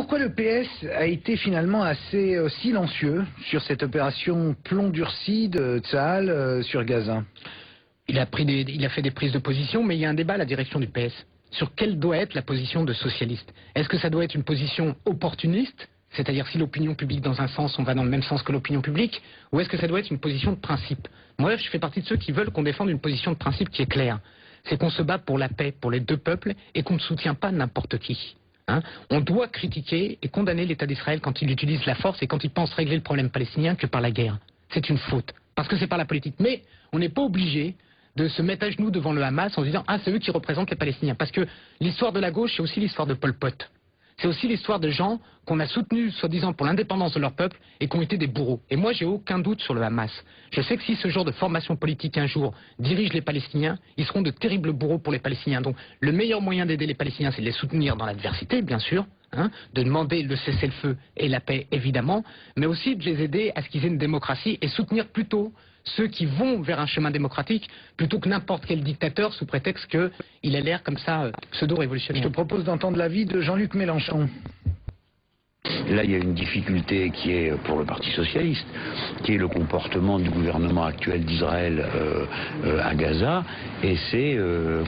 pourquoi le PS a été finalement assez silencieux sur cette opération plomb durci de Tsahal sur Gaza? Il a fait des prises de position, mais il y a un débat à la direction du PS sur quelle doit être la position de socialiste. Est-ce que ça doit être une position opportuniste, c'est-à-dire si l'opinion publique dans un sens, on va dans le même sens que l'opinion publique, ou est-ce que ça doit être une position de principe? Moi, je fais partie de ceux qui veulent qu'on défende une position de principe qui est claire. C'est qu'on se bat pour la paix, pour les deux peuples, et qu'on ne soutient pas n'importe qui. On doit critiquer et condamner l'État d'Israël quand il utilise la force et quand il pense régler le problème palestinien que par la guerre. C'est une faute, parce que c'est par la politique. Mais on n'est pas obligé de se mettre à genoux devant le Hamas en se disant « Ah, c'est eux qui représentent les Palestiniens ». Parce que l'histoire de la gauche, c'est aussi l'histoire de Pol Pot. C'est aussi l'histoire de gens qu'on a soutenus, soi-disant, pour l'indépendance de leur peuple et qui ont été des bourreaux. Et moi, j'ai aucun doute sur le Hamas. Je sais que si ce genre de formation politique, un jour, dirige les Palestiniens, ils seront de terribles bourreaux pour les Palestiniens. Donc, le meilleur moyen d'aider les Palestiniens, c'est de les soutenir dans l'adversité, bien sûr, de demander le cessez-le-feu et la paix, évidemment, mais aussi de les aider à ce qu'ils aient une démocratie et soutenir plutôt ceux qui vont vers un chemin démocratique plutôt que n'importe quel dictateur sous prétexte qu'il a l'air comme ça pseudo-révolutionnaire. Je te propose d'entendre l'avis de Jean-Luc Mélenchon. Là, il y a une difficulté qui est pour le Parti socialiste, qui est le comportement du gouvernement actuel d'Israël à Gaza, et c'est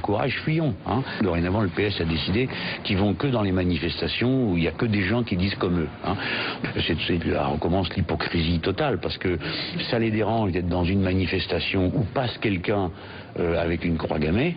courage, fuyons. Dorénavant, le PS a décidé qu'ils vont que dans les manifestations où il n'y a que des gens qui disent comme eux. Là, on commence l'hypocrisie totale, parce que ça les dérange d'être dans une manifestation où passe quelqu'un avec une croix gammée,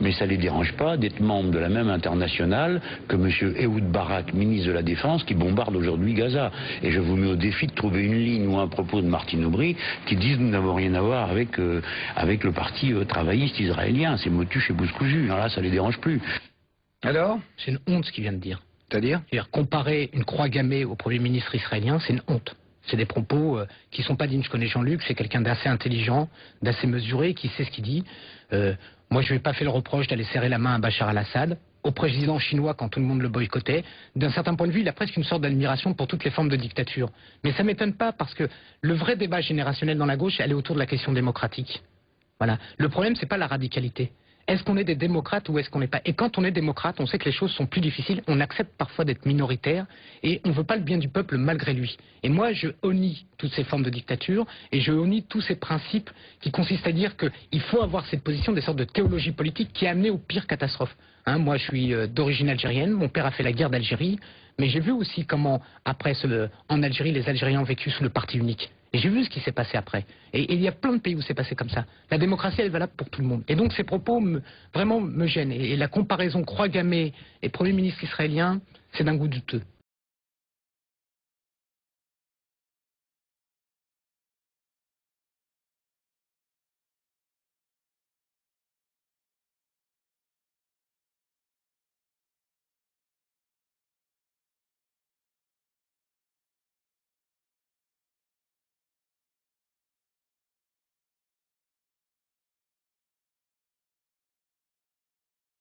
mais ça les dérange pas d'être membre de la même internationale que M. Ehud Barak, ministre de la Défense, qui bombarde aujourd'hui Gaza. Et je vous mets au défi de trouver une ligne ou un propos de Martine Aubry qui disent nous n'avons rien à voir avec le parti travailliste israélien. C'est motu et bouse cousue. Là, ça les dérange plus. Alors? C'est une honte ce qu'il vient de dire. C'est-à-dire? Comparer une croix gammée au Premier ministre israélien, c'est une honte. C'est des propos qui sont pas dignes. Je connais Jean-Luc, c'est quelqu'un d'assez intelligent, d'assez mesuré, qui sait ce qu'il dit. Moi, je lui ai pas fait le reproche d'aller serrer la main à Bachar al-Assad, au président chinois quand tout le monde le boycottait. D'un certain point de vue, il a presque une sorte d'admiration pour toutes les formes de dictature. Mais ça m'étonne pas parce que le vrai débat générationnel dans la gauche, elle est autour de la question démocratique. Voilà. Le problème, c'est pas la radicalité. Est-ce qu'on est des démocrates ou est-ce qu'on n'est pas? Et quand on est démocrate, on sait que les choses sont plus difficiles, on accepte parfois d'être minoritaire et on ne veut pas le bien du peuple malgré lui. Et moi, je honnie toutes ces formes de dictature et je honnie tous ces principes qui consistent à dire qu'il faut avoir cette position des sortes de théologie politique qui a amené aux pires catastrophes. Moi, je suis d'origine algérienne, mon père a fait la guerre d'Algérie, mais j'ai vu aussi comment, après, en Algérie, les Algériens ont vécu sous le parti unique. Et j'ai vu ce qui s'est passé après. Et il y a plein de pays où c'est passé comme ça. La démocratie, elle est valable pour tout le monde. Et donc ces propos vraiment me gênent. Et la comparaison croix gammée et Premier ministre israélien, c'est d'un goût douteux.